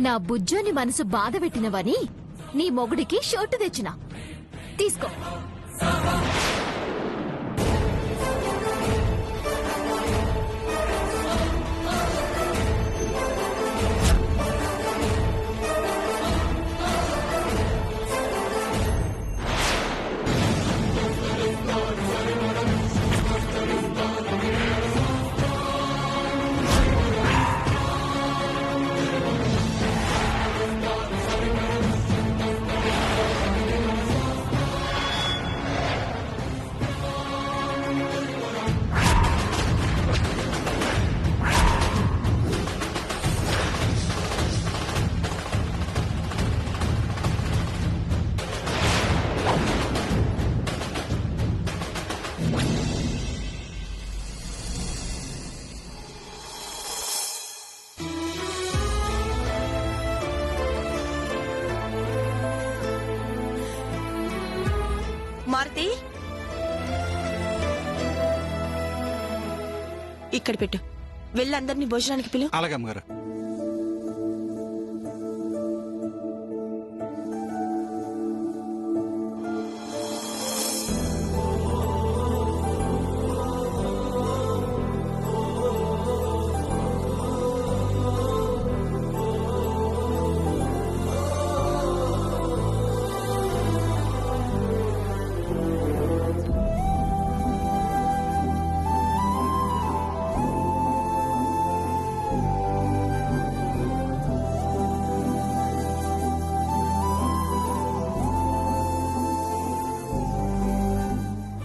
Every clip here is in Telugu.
నా బుజ్జోని మనసు బాధ పెట్టినవని నీ మొగుడికి షర్టు తెచ్చిన తీసుకో. మారుతి, ఇక్కడ పెట్టు. వెళ్ళి అందరినీ భోజనానికి పిలు. అలాగే అమ్మగారు.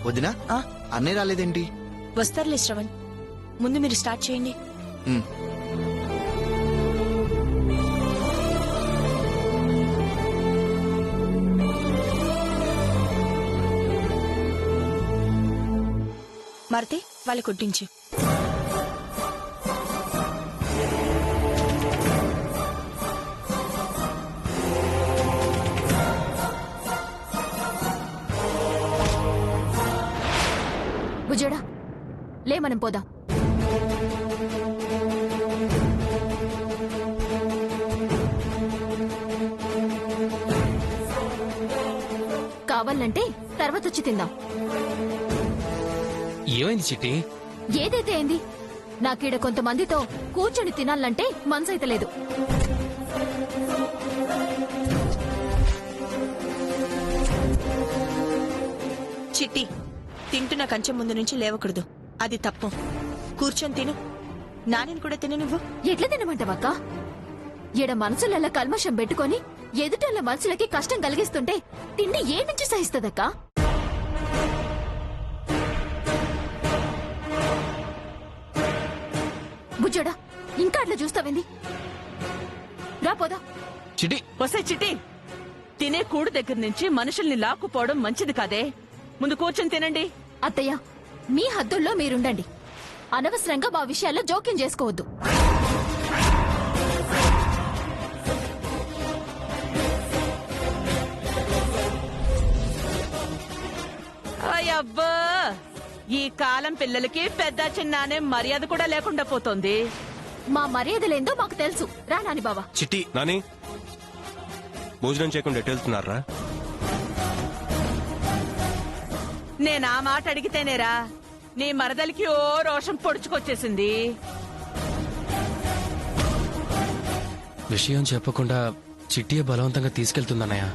వదినా, అన్నయ్య రాలేదేంటి? వస్తారులే శ్రవణ్, ముందు మీరు స్టార్ట్ చేయండి. మారుతి, వాళ్ళ కొట్టించు. బుజ్జోడా, లే మనం పోదాం. కావాలంటే తర్వాత వచ్చి తిందాం. ఏమైంది చిట్టి? ఏదైతే ఏంది, నాకీడ కొంతమందితో కూర్చొని తినాలంటే మనసైతలేదు. చిట్టి, తింటున్న కంచెం ముందు నుంచి లేవకూడదు, అది తప్పు. కూర్చొని తిను. నానిని కూడా తిను. నువ్వు ఎట్లా తినమంటావక్క? ఈడ మనసులల్లా కల్మషం పెట్టుకొని ఎదుటోళ్ళ మనసులకి కష్టం కలిగిస్తుంటే తిండి ఏ నుంచి సహిస్తదక్క? బుజ్జోడా, ఇంకా అట్లా చూస్తావింది? రా పోదా. చిట్టి వసే చిట్టి, తినే కూడు దగ్గర నుంచి మనుషుల్ని లాక్కుపోవడం మంచిది కాదే. ముందు కూర్చొని తినండి. అత్తయ్య, మీ హద్దుల్లో మీరుండండి. అనవసరంగా మా విషయాల్లో జోక్యం చేసుకోవద్దు. అయ్యబ్బా, ఈ కాలం పిల్లలకి పెద్ద చిన్న అనే మర్యాద కూడా లేకుండా పోతోంది. మా మర్యాదలేందో మాకు తెలుసు. రా నాని బావా. చిట్టి, నాని భోజనం చేయకుండా ఎటు వెళ్తున్నారా? నేనా మాట అడిగితేనేరా నీ మరదలికి ఓ రోషం పొడుచుకొచ్చేసింది. విషయం చెప్పకుండా చిట్టియే బలవంతంగా తీసుకెళ్తుందన్నయ్య.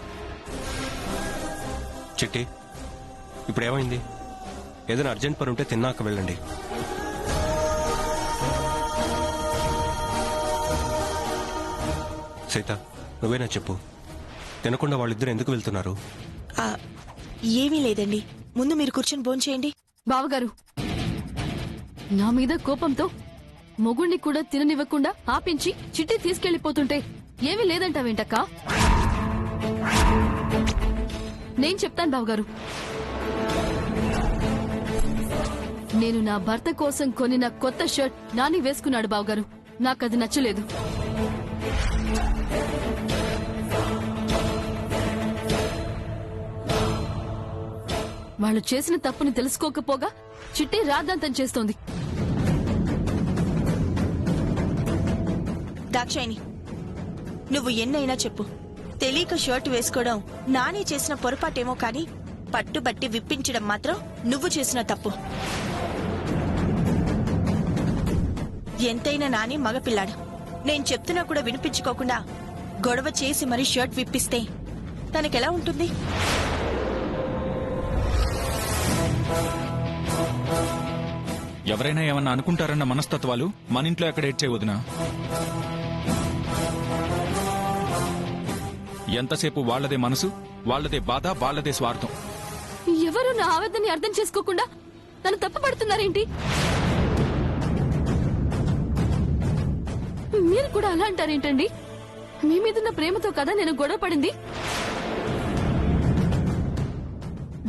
చిట్టి, ఇప్పుడు ఏమైంది? ఏదైనా అర్జెంట్ పని ఉంటే తిన్నాక వెళ్ళండి. సీత, నువ్వేనా చెప్పు, తినకుండా వాళ్ళిద్దరు ఎందుకు వెళ్తున్నారు? ఏమీ లేదండి, ముందు మీరు కూర్చొని భోంచేయండి. బావగారు, నా మీద కోపంతో మొగుణ్ణి కూడా తిననివ్వకుండా ఆపించి చిట్టి తీసుకెళ్లిపోతుంటే ఏమీ లేదంటావేంటక్కా? నేను చెప్తాను బావగారు. నేను నా భర్త కోసం కొనిన కొత్త షర్ట్ నాని వేసుకున్నాడు బావగారు. నాకది నచ్చలేదు. వాళ్ళు చేసిన తప్పుని తెలుసుకోకపోగా చిట్టి రాద్ధాంతం చేస్తోంది. దాక్షాయిని, నువ్వు ఎన్నైనా చెప్పు, తెలియక షర్ట్ వేసుకోవడం నాని చేసిన పొరపాటేమో కానీ పట్టుబట్టి విప్పించడం మాత్రం నువ్వు చేసిన తప్పు. ఎంతైనా నాని మగపిల్లాడు. నేను చెప్తున్నా కూడా వినిపించుకోకుండా గొడవ చేసి మరీ షర్ట్ విప్పిస్తే తనకెలా ఉంటుంది? ఎవరైనా ఏమన్నా అనుకుంటారన్న మనస్తత్వాలు మన ఇంట్లో ఎక్కడ ఏడ్చే వదినా. ఎంతసేపు వాళ్లదే మనసు, వాళ్లదే బాధ, వాళ్లదే స్వార్థం. ఎవరు నా ఆవేదనని అర్థం చేసుకోకుండా నన్ను తప్పుపడుతున్నారేంటి? మీరు కూడా అలా అంటారేంటండి? మీ మీదున్న ప్రేమతో కదా నేను గొడవ పడింది.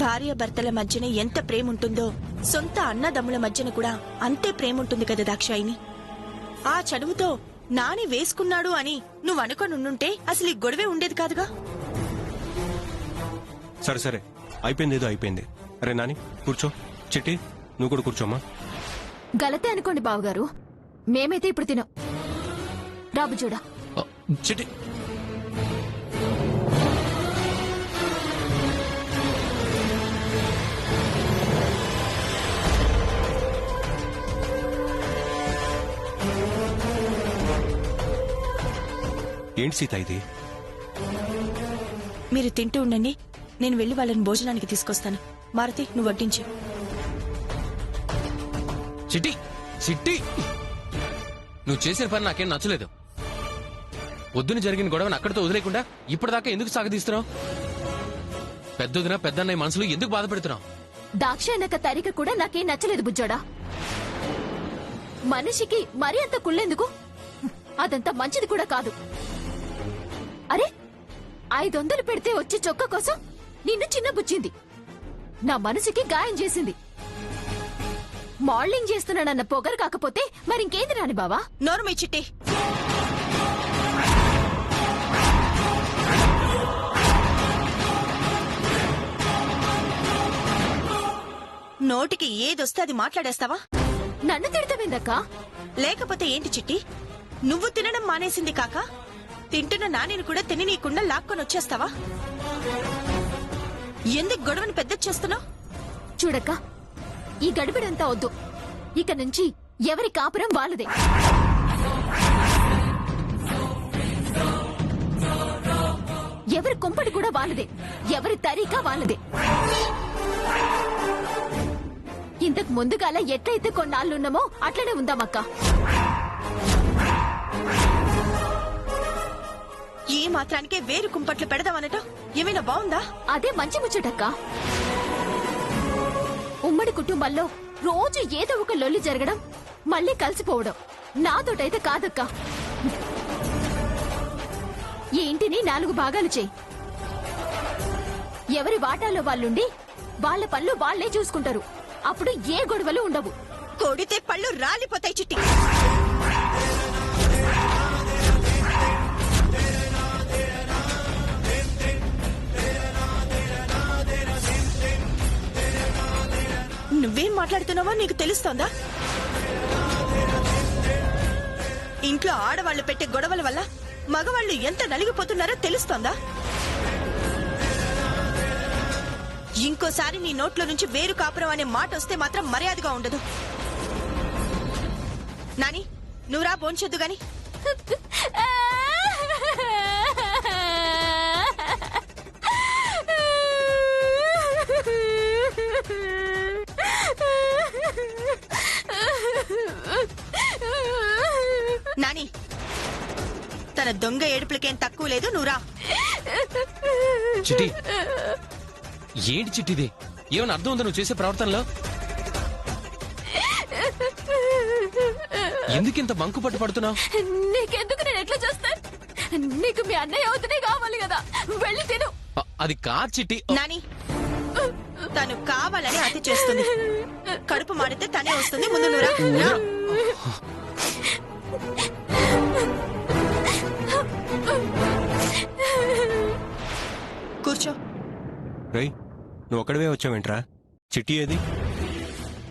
భార్య భర్తల మధ్యన ఎంత ప్రేమ ఉంటుందో సొంత అన్నదమ్ముల మధ్యన కూడా అంతే ప్రేమ ఉంటుంది కదా దాక్షాయిని. ఆ చదువుతో నాని వేసుకున్నాడు అని నువ్వు అనుకోనుంటే అసలు ఈ గొడవే ఉండేది కాదుగా. సరే సరే, అయిపోయింది, ఏదో అయిపోయింది. అరే నాని కూర్చో. చిట్టి నువ్వు కూడా కూర్చోమ్మా. గలతే అనుకోండి బావగారు, మేమైతే ఇప్పుడు తినం. రాబు చూడా. చిట్టి ఏంటి సీత ఇది? మీరు తింటూ ఉండండి, నేను వెళ్లి వాళ్ళని భోజనానికి తీసుకొస్తాను. మారుతి, నువ్వు వడ్డించు. చిట్టి చిట్టి నువ్వు చేసిన పని నాకేం నచ్చలేదు. పొద్దున జరిగిన గొడవను అక్కడితో వదిలేకుండా ఇప్పటిదాకా ఎందుకు సాగదీస్తున్నావు? పెద్దదిన పెద్దన్నయ్య మనసులు ఎందుకు బాధపెడుతున్నావు? దాక్షాయనక తరిక కూడా నాకేం నచ్చలేదు బుజ్జోడా. మనిషికి మరీ అంత కుళ్ళేందుకు? అదంతా మంచిది కూడా కాదు. అరే, 500 పెడితే వచ్చి చొక్క కోసం నిన్ను చిన్న బుచ్చింది, నా మనసుకి గాయం చేసింది. మోడలింగ్ చేస్తున్నానన్న పొగరు కాకపోతే మరింకేంది రాని బావా? నోరుమై చిట్టి. నోటికి ఏదొస్తే అది మాట్లాడేస్తావా? నన్ను తిడతావేందక్కా? లేకపోతే ఏంటి చిట్టి, నువ్వు తినడం మానేసింది కాక తింటున్న నానిని కూడా తిననీయకుండా లాక్కొని వచ్చేస్తావా? ఎందుకు గొడవను పెద్ద చేస్తున్నావు? చూడక్క, ఈ గడిబిడంతా వద్దు. ఇక నుంచి ఎవరి కాపురం వాళ్ళదే. ఎవరి కుంపటి కూడా వాళ్ళదే, ఎవరి తరీకా వాళ్ళదే. ఇంతకు ముందుగాల ఎట్లయితే కొన్నాళ్ళున్నామో అట్లనే ఉందామక్క. ఈ మాత్రానికే వేరు కుంపట్లు పెడదామనట ఏమైనా బాగుందా? అదే మంచి ముచ్చటక్క. ఉమ్మడి కుటుంబాల్లో రోజు ఏదో ఒక లొల్లి జరగడం, మళ్ళీ కలిసిపోవడం నాతోటైతే కాదక్క. ఈ ఇంటిని 4 భాగాలు చేయి. ఎవరి వాటాలో వాళ్ళుండి వాళ్ళ పనులు వాళ్లే చూసుకుంటారు. అప్పుడు ఏ గొడవలు ఉండవు. కొడితే పళ్ళు రాలిపోతాయి చిట్టి. నువ్వేం మాట్లాడుతున్నావో నీకు తెలుస్తోందా? ఇంట్లో ఆడవాళ్లు పెట్టే గొడవల వల్ల మగవాళ్లు ఎంత నలిగిపోతున్నారో తెలుస్తోందా? ఇంకోసారి నీ నోట్లో నుంచి వేరు కాపురం అనే మాట వస్తే మాత్రం మర్యాదగా ఉండదు. నాని, నువ్వురా భోంచొద్దు గాని. నాని, తన దొంగ ఏడుపులకేం తక్కువ లేదు, నువ్వురా. చిట్టి ఏంటి చిట్టిది? ఏమైనా అర్థం ఉందా నువ్వు చేసే ప్రవర్తనలో? ఎందుకింత బంకు పట్టు పడుతున్నావు? నీకెందుకు నేను ఎట్లా చేస్తాను? నీకు మీ అన్నయ్య అవుతూనే కావాలి కదా, వెళ్ళి తిను. అది కాదు చిట్టి. నాని, తను కావాలని అతి చేస్తుంది. కడుపు మాడితే తనే వస్తుంది. ముందు నువ్వురా. కూర్చో. రై, నువ్వు ఒక్కడివే వచ్చావేంట్రా? చిట్టి ఏది?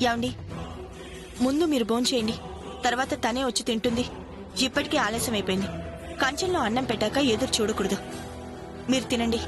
యాండి, ముందు మీరు భోంచేయండి, తర్వాత తనే వచ్చి తింటుంది. ఇప్పటికే ఆలస్యం అయిపోయింది. కంచెంలో అన్నం పెట్టాక ఎదురు చూడకూడదు. మీరు తినండి.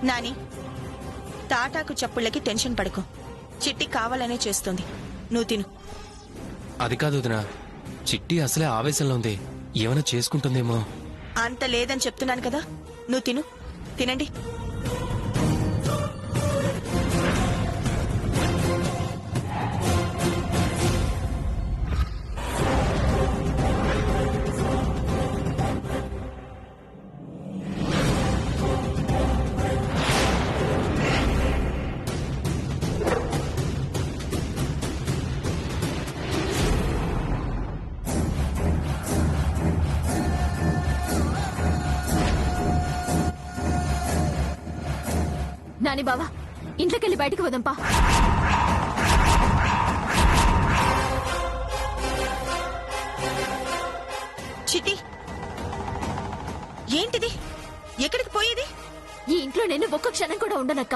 నాని, తాటాకు చప్పుళ్ళకి టెన్షన్ పడకు. చిట్టి కావాలనే చేస్తుంది. నువ్వు తిను. అది కాదు వదినా, చిట్టి అసలే ఆవేశంలో ఉంది. ఏమైనా చేసుకుంటుందేమో. అంత లేదని చెప్తున్నాను కదా. నువ్వు తిను. తినండి. నాని బావా, ఇంట్లోకెళ్ళి బయటికి వదంపా. చిట్టి, ఏంటిది? ఎక్కడికి పోయేది? ఈ ఇంట్లో నేను ఒక్క క్షణం కూడా ఉండనక్క.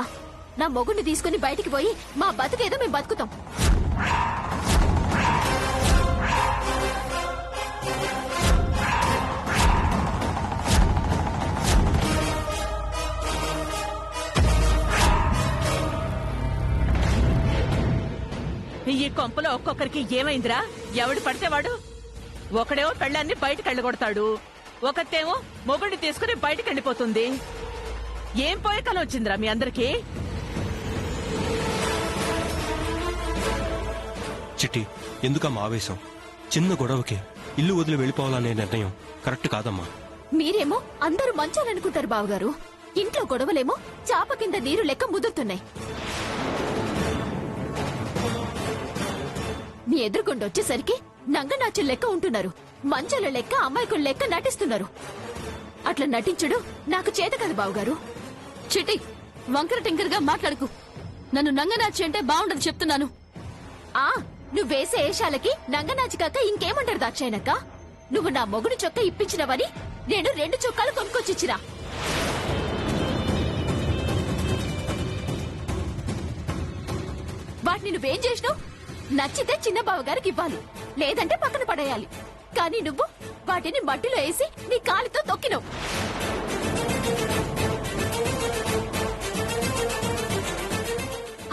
నా మొగుడిని తీసుకుని బయటికి పోయి మా బతుకేదో మేము బతుకుతాం. ఈ కొంపలో ఒక్కొక్కరికి ఏమైందిరా? ఎవడు పడితే వాడు ఒకడేమో పెళ్ళాన్ని బయటకు వెళ్ళగొడతాడు, ఒకతేమో మొగుడిని తీసుకుని బయటకు వెళ్ళిపోతుంది. ఏం పోయే కాలం వచ్చిందిరా మీ అందరికీ? చిట్టి, ఎందుకమ్మా ఆవేశం? చిన్న గొడవకి ఇల్లు వదిలి వెళ్ళిపోవాలనే నిర్ణయం కరెక్ట్ కాదమ్మా. మీరేమో అందరూ మంచాలనుకుంటారు బావగారు. ఇంట్లో గొడవలేమో చాప కింద నీరు లెక్క ముదురుతున్నాయి. మీ ఎదురుకొండొచ్చేసరికి నంగనాచుల లెక్క ఉంటున్నారు. మంచాల లెక్క అమ్మాయికుల లెక్క నటిస్తున్నారు. అట్లా నటించడు నాకు చేత కదా బావగారు. చిట్టి, వంకర టింకర్ గా మాట్లాడుకు. నన్ను నంగనాచి అంటే బాగుండదు చెప్తున్నాను. ఆ నువ్వు వేసే ఏషాలకి నంగనాచి కాక ఇంకేమంటారు దాక్షాయనక్క? నువ్వు నా మొగుడు చొక్కా ఇప్పించినవని నేను 2 చొక్కాలు కొనుక్కొచ్చిచ్చినా. వాటిని నువ్వేం చేసినావు? నచ్చితే చిన్న బావగారికి ఇవ్వాలి, లేదంటే పక్కన పడేయాలి. కానీ నువ్వు వాటిని మట్టిలో వేసి నీ కాలితో తొక్కినావు.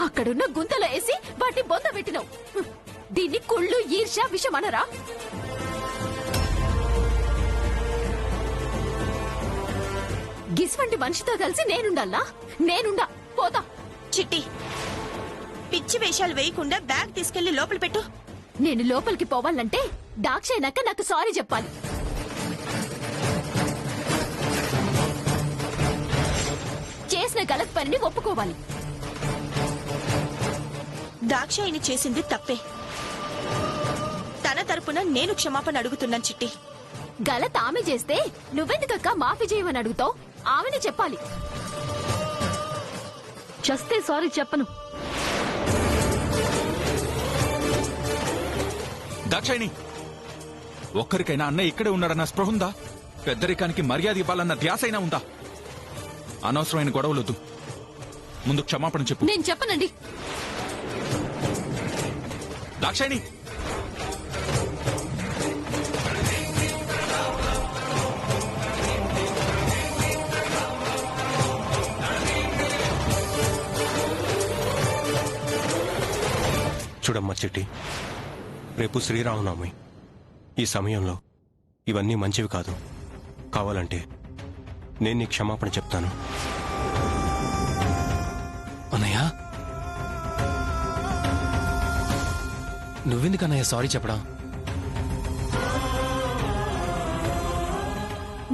అక్కడున్న గుంతలో వేసి వాటిని బొంద పెట్టినావు. దీన్ని కుళ్ళు, ఈర్ష్య, విషమనరా? గిస్వంటి మనిషితో కలిసి నేనుండాలా? నేనుండా. పోతా. చిట్టి, పిచ్చి వేషాలు వేయకుండా బ్యాగ్ తీసుకెళ్లి లోపల పెట్టు. నేను లోపలికి పోవాలంటే దాక్షాయనక్క నాకు సారీ చెప్పాలి. చేసిన గలత్ పనిని ఒప్పుకోవాలి. దాక్షాయిని చేసింది తప్పే. తన తరపున నేను క్షమాపణ అడుగుతున్నాను చిట్టి. గలత్ ఆమె చేస్తే నువ్వెందుకక్క మాఫీ చేయమని అడుగుతావు? ఆమెనే చెప్పాలి. చస్తే సారీ చెప్పను. దాక్షాయిని, ఒక్కరికైనా అన్నయ్య ఇక్కడే ఉన్నాడన్న స్పృహ ఉందా? పెద్దరికానికి మర్యాద ఇవ్వాలన్న ధ్యాసైనా ఉందా? అనవసరమైన గొడవలొద్దు, ముందు క్షమాపణ చెప్పు. నేను చెప్పనండి. దాక్షాయిని, చూడమ్మా చిట్టి, రేపు శ్రీరామనవమి. ఈ సమయంలో ఇవన్నీ మంచివి కాదు. కావాలంటే నేను నీ క్షమాపణ చెప్తాను. అన్నయ్య, నువ్వెందుకన్నయ్య సారీ చెప్పడం?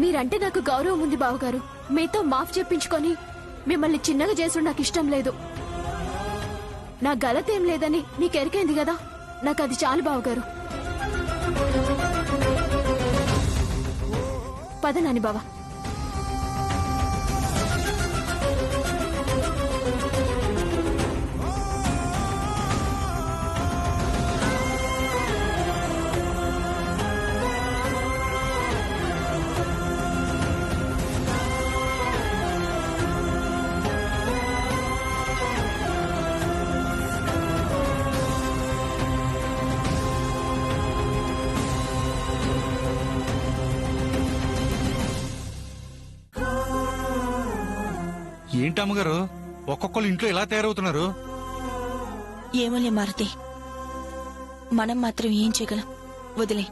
మీరంటే నాకు గౌరవం ఉంది బావగారు. మీతో మాఫ్ చెప్పించుకొని మిమ్మల్ని చిన్నగా చేసుడు నాకు ఇష్టం లేదు. నా గలతేం లేదని మీకు ఎరికైంది కదా, నాకు అది చాలు బావగారు. పద నాని బావా. ఏంటమ్మగారు, ఒక్కొక్కరు ఇంట్లో ఎలా తయారవుతున్నారు? ఏమోలే మారుతి, మనం మాత్రం ఏం చేయగలం? వదిలే.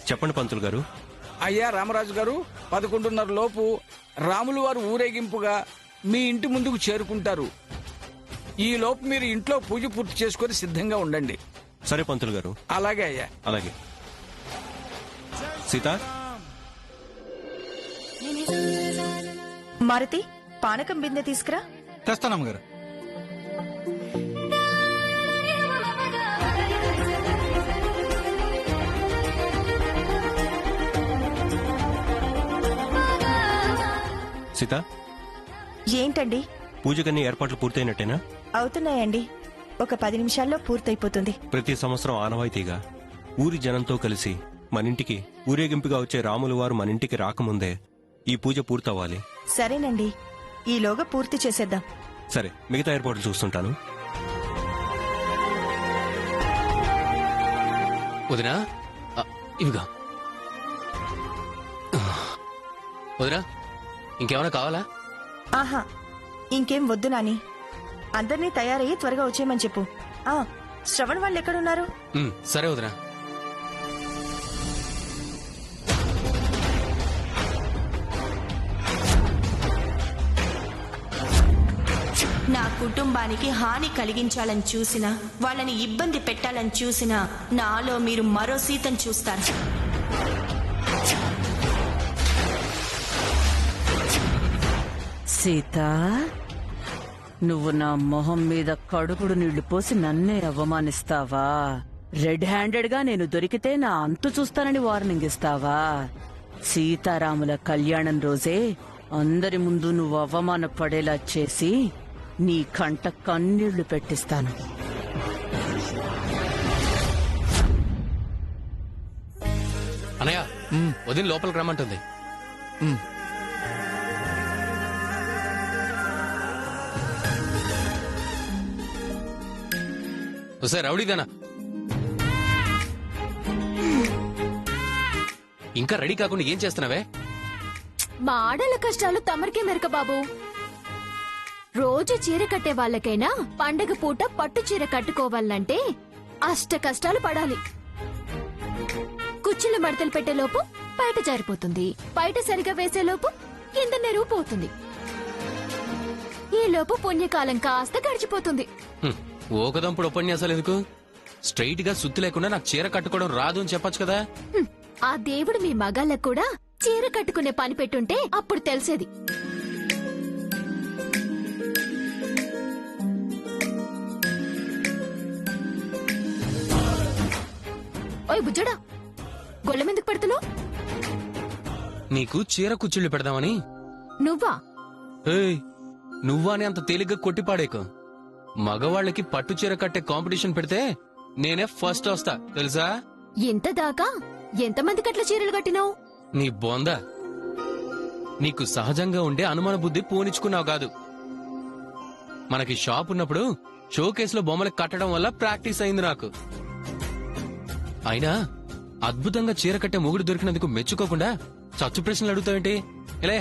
చెప్పండి పంతులు గారు. అయ్యా రామరాజు గారు, 11:30 లోపు రాములు వారు ఊరేగింపుగా మీ ఇంటి ముందుకు చేరుకుంటారు. ఈ లోపు మీరు ఇంట్లో పూజ పూర్తి చేసుకుని సిద్ధంగా ఉండండి. సరే పంతులు గారు. అలాగే అయ్యా. అలాగే. సీత, మారుతి, పానకం బిందె తీసుకురా. తెస్తానమ్మగారు. సీత, ఏంటండి? పూజకన్నీ ఏర్పాట్లు పూర్తయినట్టేనా? అవుతున్నాయండి. ఒక 10 నిమిషాల్లో పూర్తయిపోతుంది. ప్రతి సంవత్సరం ఆనవాయితీగా ఊరి జనంతో కలిసి మనింటికి ఊరేగింపుగా వచ్చే రాములు వారు మనింటికి రాకముందే ఈ పూజ పూర్తవ్వాలి. సరేనండి, ఈలోగా పూర్తి చేసేద్దాం. సరే, మిగతా ఏర్పాట్లు చూస్తుంటాను. వదినా, ఇవిగా. వదినా, ఇంకేమైనా కావాలా? ఆహా, ఇంకేం వద్దు నాని. అందర్నీ తయారయ్యి త్వరగా వచ్చేయమని చెప్పు. శ్రవణ్ వాళ్ళు ఎక్కడున్నారు? సరే వదినా. నా కుటుంబానికి హాని కలిగించాలని చూసినా, వాళ్ళని ఇబ్బంది పెట్టాలని చూసినా, నాలో మీరు మరో సీతను చూస్తారు. సీత, నువ్వు నా మొహం మీద కడుపుడు నీళ్లు పోసి నన్నే అవమానిస్తావా? రెడ్ హ్యాండెడ్ గా నేను దొరికితే నా అంతు చూస్తానని వార్నింగ్ ఇస్తావా? సీతారాముల కళ్యాణం రోజే అందరి ముందు నువ్వు అవమానపడేలా చేసి నీ కంట కన్నీళ్లు పెట్టిస్తాను. అన్నయ్య, వదిన లోపలికి రమ్మంటుంది. ఒకసారి రౌడీదానా, ఇంకా రెడీ కాకుండా ఏం చేస్తున్నావే? మా ఆడల కష్టాలు తమరికే మెరక బాబు. రోజు చీర కట్టే వాళ్ళకైనా పండగ పూట పట్టు చీర కట్టుకోవాలంటే అష్ట కష్టాలు పడాలి. కుచ్చులు మడతలు పెట్టేలోపు బయట జారిపోతుంది, బయట సరిగా వేసేలోపు కింద నెరువు పోతుంది. ఈ లోపు పుణ్యకాలం కాస్త గడిచిపోతుంది. ఓకదంపుడు ఉపన్యాసాలు ఎందుకు? స్ట్రైట్ గా సుత్తి లేకుండా నాకు చీర కట్టుకోవడం రాదు అని చెప్పొచ్చు కదా. ఆ దేవుడు మీ మగాళ్ళకు కూడా చీర కట్టుకునే పని పెట్టుంటే అప్పుడు తెలిసేది. ఓయ్ బుజ్జడా, గొల్లమెందుకు పెడుతున్నావు? నీకు చీర కుచ్చిళ్ళు పెడదామని. నువ్వా? ఏయ్, నువ్వాని అంత తేలిగ్గా కొట్టిపాడేకు. మగవాళ్ళకి పట్టు చీర కట్టే కాంపిటీషన్ పెడితే నేనే ఫస్ట్ వస్తా తెలుసా? ఇంత దాకా ఎంతమందికి అట్లా చీరలు కట్టినావు? నీ బొంద. నీకు సహజంగా ఉండే అనుమాన బుద్ధి పూనిచ్చుకున్నావు కాదు. మనకి షాప్ ఉన్నప్పుడు షోకేసులో బొమ్మలకు కట్టడం వల్ల ప్రాక్టీస్ అయింది నాకు. అయినా అద్భుతంగా చీర కట్టే మొగుడు దొరికినందుకు మెచ్చుకోకుండా చచ్చు ప్రశ్నలు అడుగుతావేంటి? ఎలే